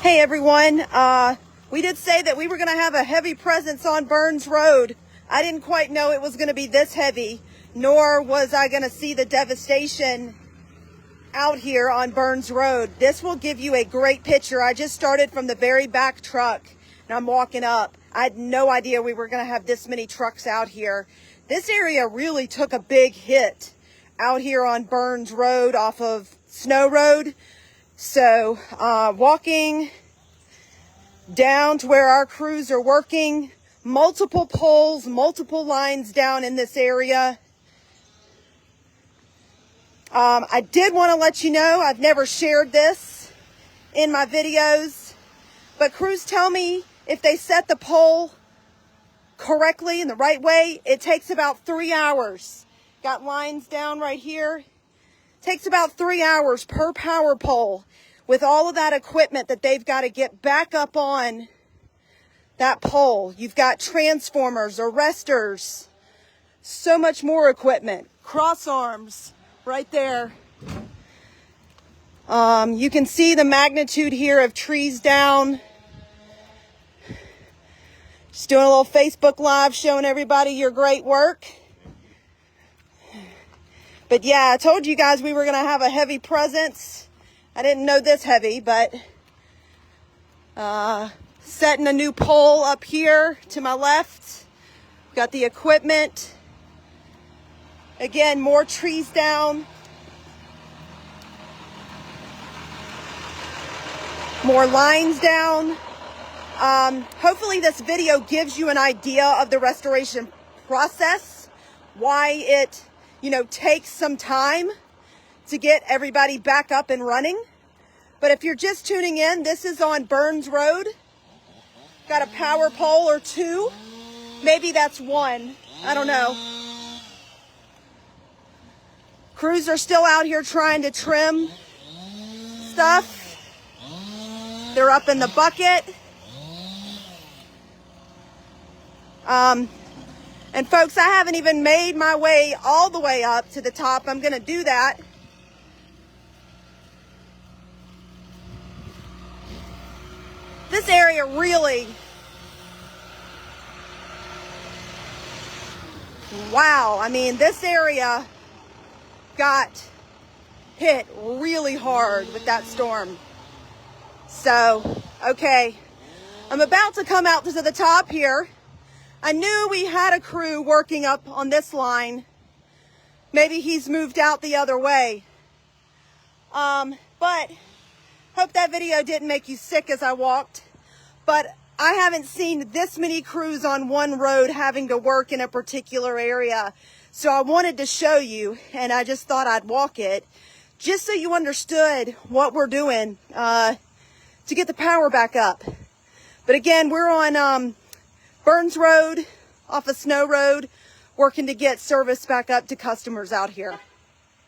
Hey everyone, we did say that we were going to have a heavy presence on Burns Road. I didn't quite know it was going to be this heavy, nor was I going to see the devastation out here on Burns Road. This will give you a great picture. I just started from the very back truck and I'm walking up. I had no idea we were going to have this many trucks out here. This area really took a big hit out here on Burns Road off of Snow Road. So walking down to where our crews are working, multiple poles, multiple lines down in this area. I did want to let you know, I've never shared this in my videos, but crews tell me if they set the pole correctly in the right way, it takes about 3 hours. Got lines down right here. Takes about 3 hours per power pole with all of that equipment that they've got to get back up on that pole. You've got transformers, arresters, so much more equipment, cross arms right there. You can see the magnitude here of trees down. Just doing a little Facebook Live showing everybody your great work. But yeah, I told you guys we were going to have a heavy presence. I didn't know this heavy, but setting a new pole up here to my left. Got the equipment. Again, more trees down. More lines down. Hopefully this video gives you an idea of the restoration process, why it takes some time to get everybody back up and running. But if you're just tuning in, this is on Burns Road. Got a power pole or two. Maybe that's one. I don't know. Crews are still out here trying to trim stuff. They're up in the bucket. And folks, I haven't even made my way all the way up to the top. I'm going to do that. This area really, wow. I mean, this area got hit really hard with that storm. So, okay, I'm about to come out to the top here. I knew we had a crew working up on this line. Maybe he's moved out the other way. But hope that video didn't make you sick as I walked. But I haven't seen this many crews on one road having to work in a particular area. So I wanted to show you, and I just thought I'd walk it, just so you understood what we're doing to get the power back up. But again, we're on Burns Road off of Snow Road, working to get service back up to customers out here.